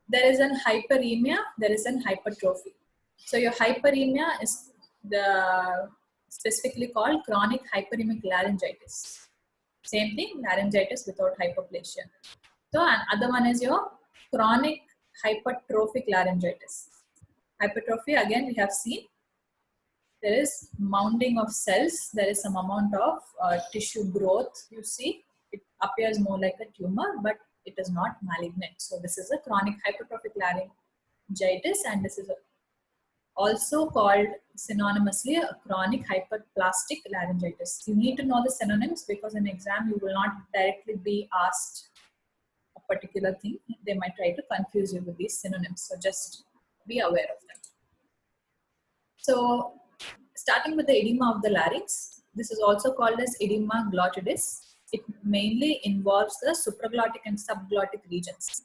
there is an hyperemia, there is an hypertrophy. So your hyperemia is specifically called chronic hyperemic laryngitis. Same thing, laryngitis without hyperplasia. So another one is your chronic hypertrophic laryngitis. Hypertrophy, again, we have seen there is mounding of cells, there is some amount of tissue growth. You see, it appears more like a tumor, but it is not malignant. So this is a chronic hypertrophic laryngitis, and this is also called synonymously a chronic hyperplastic laryngitis. You need to know the synonyms because in exam you will not directly be asked a particular thing. They might try to confuse you with these synonyms. So just be aware of them. So starting with the edema of the larynx, this is also called as edema glottidis. It mainly involves the supraglottic and subglottic regions,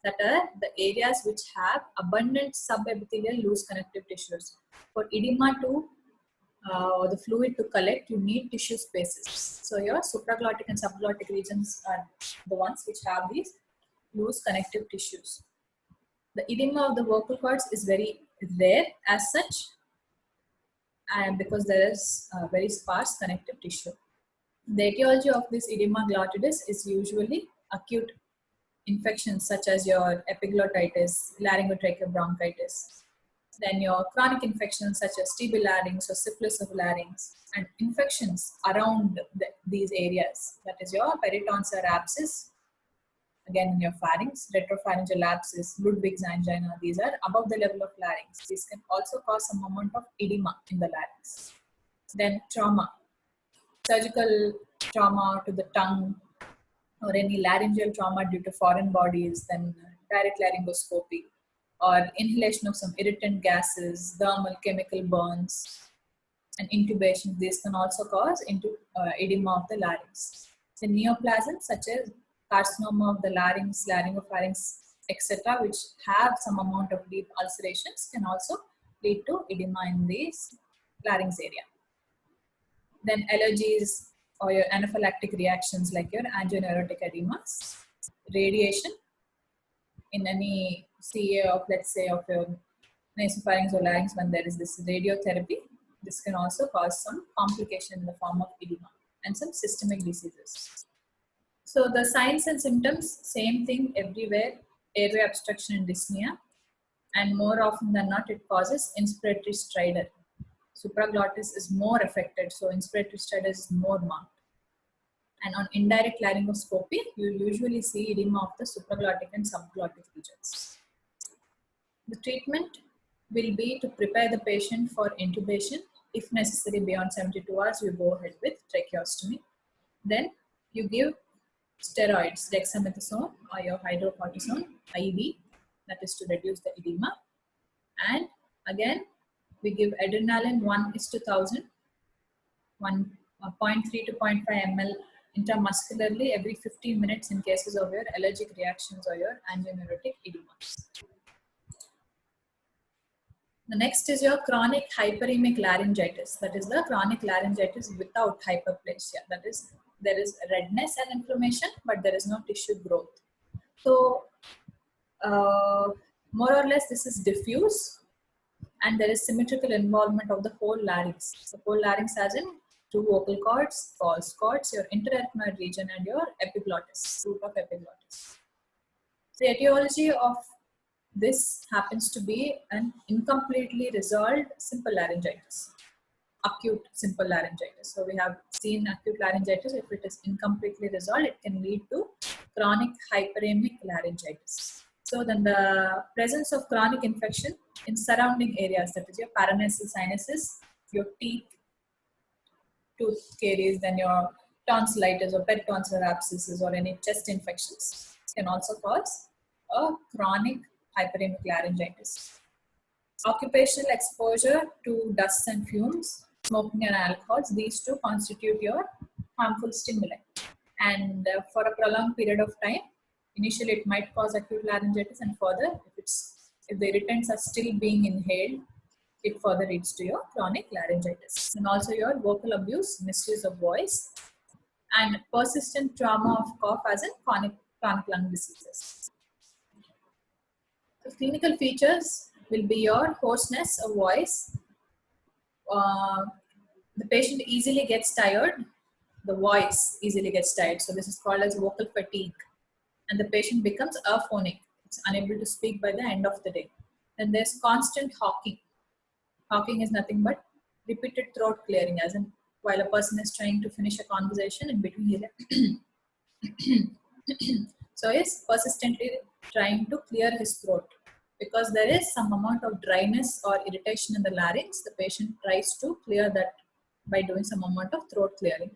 that are the areas which have abundant subepithelial loose connective tissues. For edema to the fluid to collect, you need tissue spaces. So your supraglottic and subglottic regions are the ones which have these loose connective tissues. The edema of the vocal cords is very rare as such, and because there is very sparse connective tissue. The etiology of this edema glottidis is usually acute infections such as your epiglottitis, laryngotracheal bronchitis, then your chronic infections such as TB larynx or syphilis of larynx, and infections around these areas, that is your peritonsal abscess, again in your pharynx, retropharyngeal abscess, Ludwig's angina. These are above the level of larynx. These can also cause some amount of edema in the larynx. Then trauma, surgical trauma to the tongue, or any laryngeal trauma due to foreign bodies, then direct laryngoscopy, or inhalation of some irritant gases, dermal chemical burns, and intubation. These can also cause edema of the larynx. The neoplasms such as carcinoma of the larynx, laryngopharynx, etc., which have some amount of deep ulcerations, can also lead to edema in this larynx area. Then allergies or your anaphylactic reactions like your angioneurotic edemas, radiation in any CA of, let's say, of your nasopharynx or larynx when there is this radiotherapy, this can also cause some complication in the form of edema and some systemic diseases. So the signs and symptoms, same thing everywhere, airway obstruction and dyspnea, and more often than not it causes inspiratory stridor. Supraglottis is more affected, so inspiratory stridor is more marked. And on indirect laryngoscopy, you usually see edema of the supraglottic and subglottic regions. The treatment will be to prepare the patient for intubation. If necessary, beyond 72 hours, you go ahead with tracheostomy. Then you give steroids, dexamethasone or your hydrocortisone, IV, that is to reduce the edema. And again, we give adrenaline 1:1000, 0.3 to 0.5 ml intramuscularly every 15 minutes in cases of your allergic reactions or your angioneurotic edema. The next is your chronic hyperemic laryngitis. That is the chronic laryngitis without hyperplasia. That is, there is redness and inflammation, but there is no tissue growth. So, more or less, this is diffuse, and there is symmetrical involvement of the whole larynx. The whole larynx as in two vocal cords, false cords, your interarythmoid region, and your epiglottis, root of epiglottis. The etiology of this happens to be an incompletely resolved simple laryngitis, acute simple laryngitis. So we have seen acute laryngitis. If it is incompletely resolved, it can lead to chronic hyperemic laryngitis. So then the presence of chronic infection in surrounding areas, that is your paranasal sinuses, your teeth, tooth caries, then your tonsillitis or peritonsillar abscesses or any chest infections can also cause a chronic hyperemic laryngitis. Occupational exposure to dust and fumes, smoking and alcohols, these two constitute your harmful stimuli. And for a prolonged period of time, initially it might cause acute laryngitis, and further, if the irritants are still being inhaled, it further leads to your chronic laryngitis. And also your vocal abuse, misuse of voice, and persistent trauma of cough as in chronic lung diseases. The clinical features will be your hoarseness of voice. The patient easily gets tired. The voice easily gets tired. So this is called as vocal fatigue. And the patient becomes aphonic. It's unable to speak by the end of the day. Then there's constant hawking. Hawking is nothing but repeated throat clearing, as in while a person is trying to finish a conversation, in between so he's persistently trying to clear his throat. Because there is some amount of dryness or irritation in the larynx, the patient tries to clear that by doing some amount of throat clearing.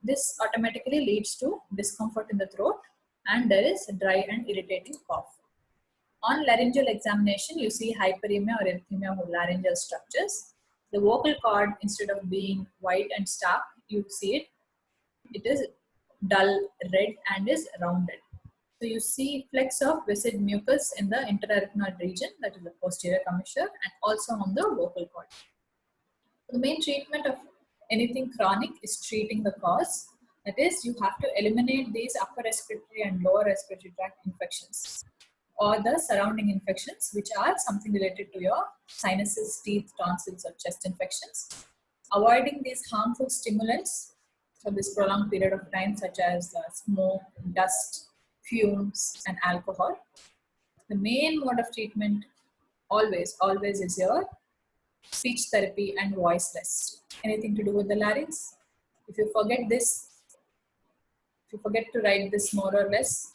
This automatically leads to discomfort in the throat, and there is a dry and irritating cough. On laryngeal examination, you see hyperemia or erythema of laryngeal structures. The vocal cord, instead of being white and stark, you see it is dull red and is rounded. So you see flecks of viscid mucus in the interarythmoid region, that is the posterior commissure, and also on the vocal cord. The main treatment of anything chronic is treating the cause. That is, you have to eliminate these upper respiratory and lower respiratory tract infections or the surrounding infections, which are something related to your sinuses, teeth, tonsils, or chest infections. Avoiding these harmful stimulants for this prolonged period of time, such as smoke, dust, fumes, and alcohol. The main mode of treatment always is your speech therapy and voice rest. Anything to do with the larynx? If you forget this, if you forget to write this more or less,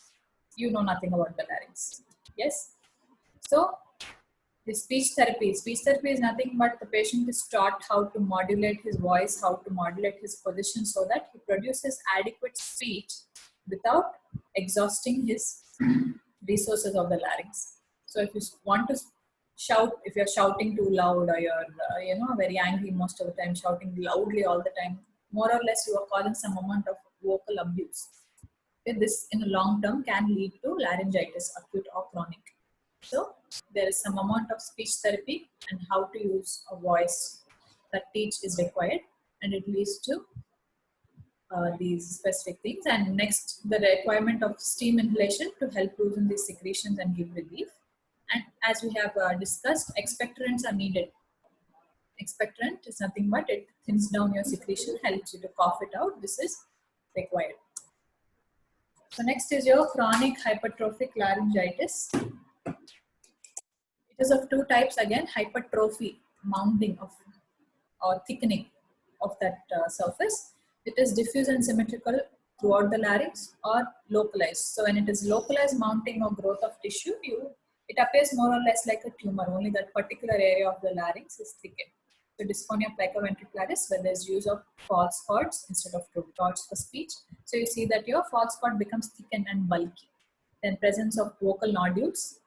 you know nothing about the larynx. Yes? So, the speech therapy is nothing but the patient is taught how to modulate his voice, how to modulate his position so that he produces adequate speech without exhausting his resources of the larynx. So if you want to shout, if you're shouting too loud or you're very angry most of the time, shouting loudly all the time, more or less you are causing some amount of vocal abuse. Okay, this in the long term can lead to laryngitis, acute or chronic. So there is some amount of speech therapy and how to use a voice that teach is required, and it leads to these specific things. And next, the requirement of steam inhalation to help loosen these secretions and give relief. And as we have discussed, expectorants are needed. Expectorant is nothing but it thins down your secretion, helps you to cough it out. This is required. So next is your chronic hypertrophic laryngitis. It is of two types again: hypertrophy, mounting of or thickening of that surface. It is diffuse and symmetrical throughout the larynx, or localized. So when it is localized mounting or growth of tissue, it appears more or less like a tumor, only that particular area of the larynx is thickened. So dysphonia plicoventricularis, where there is use of false cords instead of true cords for speech. So you see that your false cord becomes thickened and bulky. Then presence of vocal nodules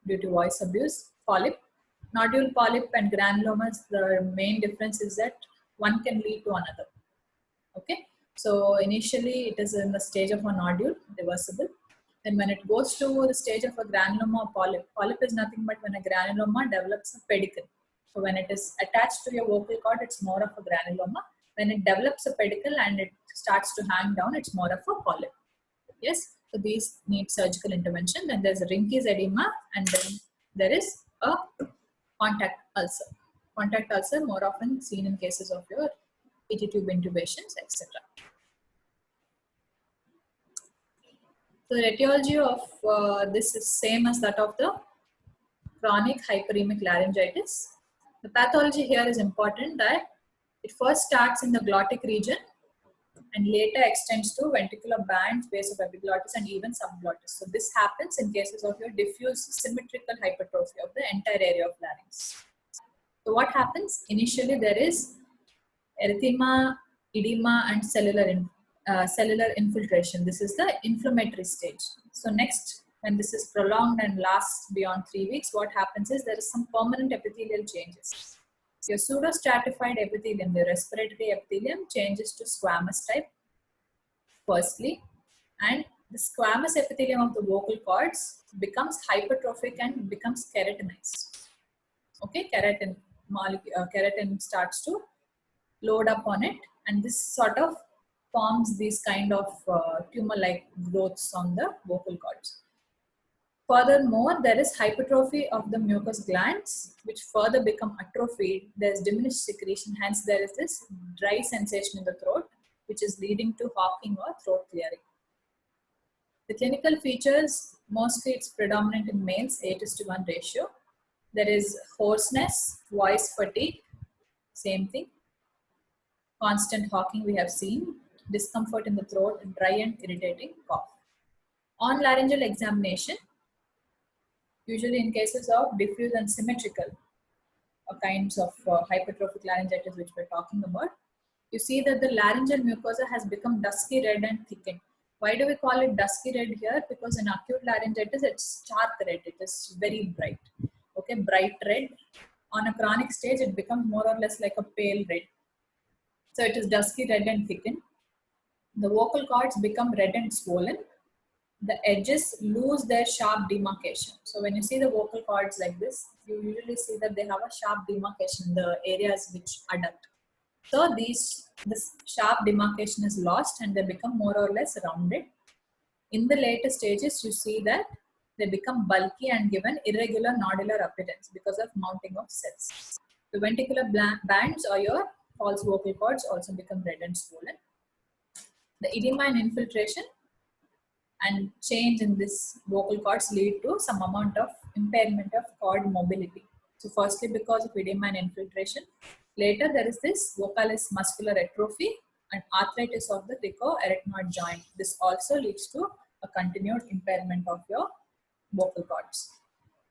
due to voice abuse. Polyp. Nodule, polyp, and granulomas, the main difference is that one can lead to another. Okay, so initially it is in the stage of a nodule, reversible. Then when it goes to the stage of a granuloma or polyp is nothing but when a granuloma develops a pedicle. So when it is attached to your vocal cord, it's more of a granuloma. When it develops a pedicle and it starts to hang down, it's more of a polyp. Yes, so these need surgical intervention. Then there's a Rinke's edema, and then there is a contact ulcer. Contact ulcer more often seen in cases of your PT tube intubations, etc. So the etiology of this is same as that of the chronic hyperemic laryngitis. The pathology here is important that it first starts in the glottic region and later extends to ventricular bands, base of epiglottis, and even subglottis. So this happens in cases of your diffuse symmetrical hypertrophy of the entire area of larynx. So what happens? Initially there is erythema, edema, and cellular infiltration. This is the inflammatory stage. So next, when this is prolonged and lasts beyond 3 weeks, what happens is there is some permanent epithelial changes. Your pseudostratified epithelium, the respiratory epithelium, changes to squamous type, firstly, and the squamous epithelium of the vocal cords becomes hypertrophic and becomes keratinized. Okay, keratin starts to load up on it, and this sort of forms these kind of tumor-like growths on the vocal cords. Furthermore, there is hypertrophy of the mucous glands, which further become atrophied. There is diminished secretion, hence there is this dry sensation in the throat, which is leading to hawking or throat clearing. The clinical features, mostly it's predominant in males, 8:1 ratio. There is hoarseness, voice fatigue, same thing. Constant hawking we have seen, discomfort in the throat, dry and irritating cough. On laryngeal examination, usually in cases of diffuse and symmetrical kinds of hypertrophic laryngitis which we're talking about, you see that the laryngeal mucosa has become dusky red and thickened. Why do we call it dusky red here? Because in acute laryngitis, it's stark red. It is very bright. Okay, bright red. On a chronic stage, it becomes more or less like a pale red. So it is dusky red and thickened. The vocal cords become red and swollen. The edges lose their sharp demarcation. So when you see the vocal cords like this, you usually see that they have a sharp demarcation in the areas which adduct. So this sharp demarcation is lost and they become more or less rounded. In the later stages, you see that they become bulky and given irregular nodular appearance because of mounting of cells. The ventricular bands or your false vocal cords also become red and swollen. The edema and infiltration and change in this vocal cords lead to some amount of impairment of cord mobility. So firstly, because of edema and infiltration. Later, there is this vocalis muscular atrophy and arthritis of the cricoarytenoid joint. This also leads to a continued impairment of your vocal cords.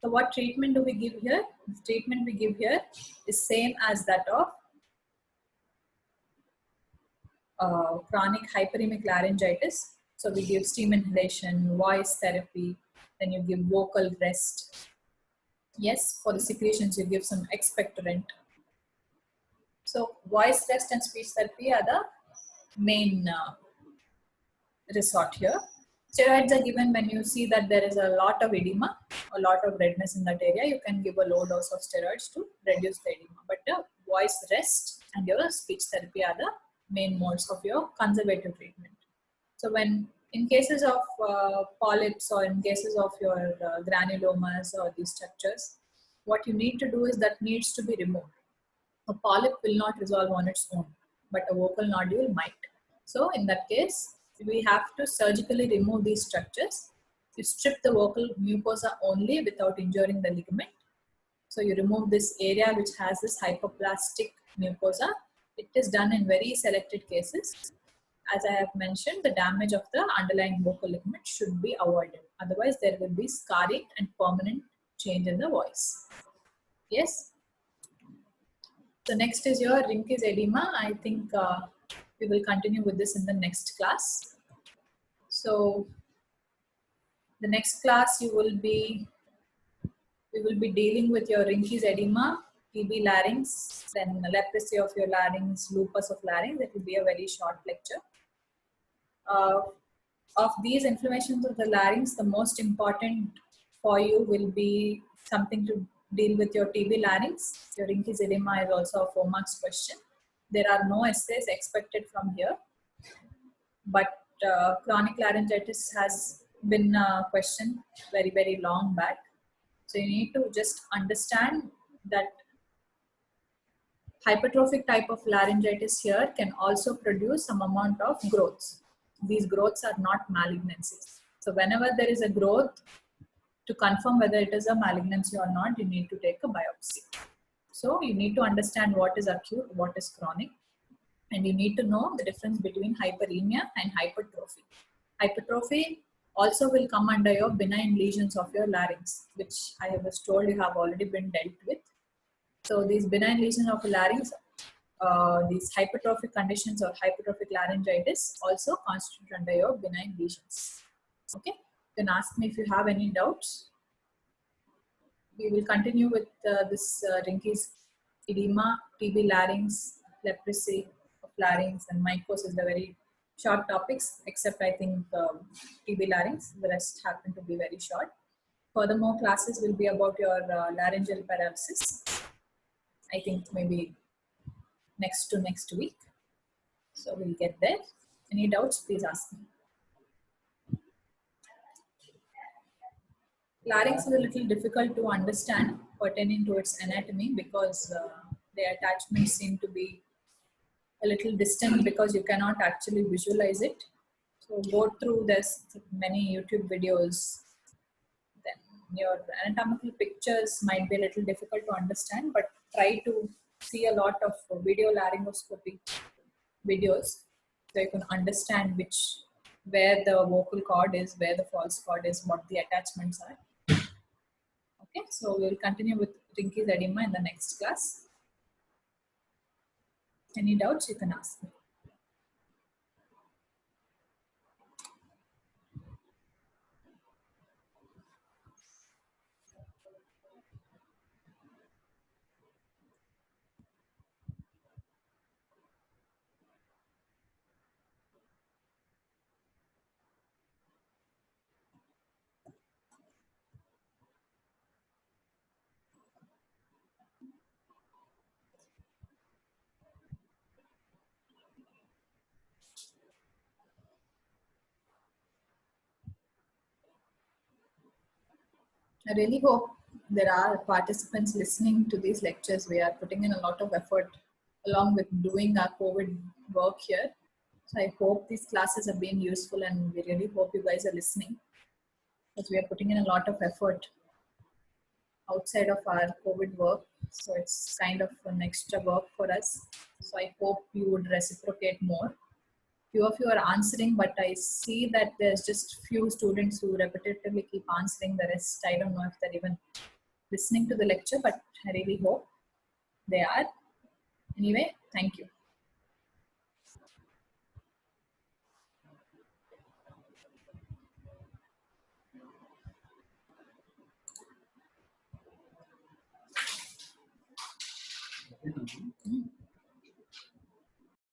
So what treatment do we give here? The treatment we give here is same as that of chronic hyperemic laryngitis. So we give steam inhalation, voice therapy, then you give vocal rest. Yes, for the secretions, you give some expectorant. So voice rest and speech therapy are the main resort here. Steroids are given when you see that there is a lot of edema, a lot of redness in that area. You can give a low dose of steroids to reduce the edema. But voice rest and your speech therapy are the main modes of your conservative treatment. So when in cases of polyps or in cases of your granulomas or these structures, what you need to do is that needs to be removed. A polyp will not resolve on its own, but a vocal nodule might. So in that case, we have to surgically remove these structures. You strip the vocal mucosa only without injuring the ligament. So you remove this area which has this hypoplastic mucosa. It is done in very selected cases. As I have mentioned, the damage of the underlying vocal ligament should be avoided. Otherwise, there will be scarring and permanent change in the voice. Yes. So next is your Rinke's edema. I think we will continue with this in the next class. So the next class we will be dealing with your Rinke's edema, TB larynx, then leprosy of your larynx, lupus of larynx. That will be a very short lecture. Of these inflammations of the larynx, the most important for you will be something to deal with your TB larynx. Your Rinke's edema is also a 4 marks question. There are no essays expected from here, but chronic laryngitis has been a question very, very long back. So you need to just understand that hypertrophic type of laryngitis here can also produce some amount of growths. These growths are not malignancies. So whenever there is a growth, to confirm whether it is a malignancy or not, you need to take a biopsy. So you need to understand what is acute, what is chronic, and you need to know the difference between hyperemia and hypertrophy. Hypertrophy also will come under your benign lesions of your larynx, which I was told you have already been dealt with. So these benign lesions of the larynx, these hypertrophic conditions or hypertrophic laryngitis also constitute under your benign lesions. Okay, you can ask me if you have any doubts. We will continue with this Rinke's edema, TB larynx, leprosy of larynx, and mycosis, the very short topics, except I think TB larynx. The rest happen to be very short. Furthermore, classes will be about your laryngeal paralysis. I think maybe next to next week. So we'll get there. Any doubts, please ask me. Larynx is a little difficult to understand pertaining to its anatomy because the attachments seem to be a little distant because you cannot actually visualize it. So go through this many YouTube videos. Then your anatomical pictures might be a little difficult to understand, but try to see a lot of video laryngoscopy videos so you can understand where the vocal cord is, where the false cord is, what the attachments are. Okay, so we will continue with Rinke's edema in the next class. Any doubts, you can ask me. I really hope there are participants listening to these lectures. We are putting in a lot of effort along with doing our COVID work here. So I hope these classes have been useful, and we really hope you guys are listening because we are putting in a lot of effort outside of our COVID work. So it's kind of an extra work for us. So I hope you would reciprocate more. Few of you are answering, but I see that there's just few students who repetitively keep answering. The rest, I don't know if they're even listening to the lecture, but I really hope they are. Anyway, thank you.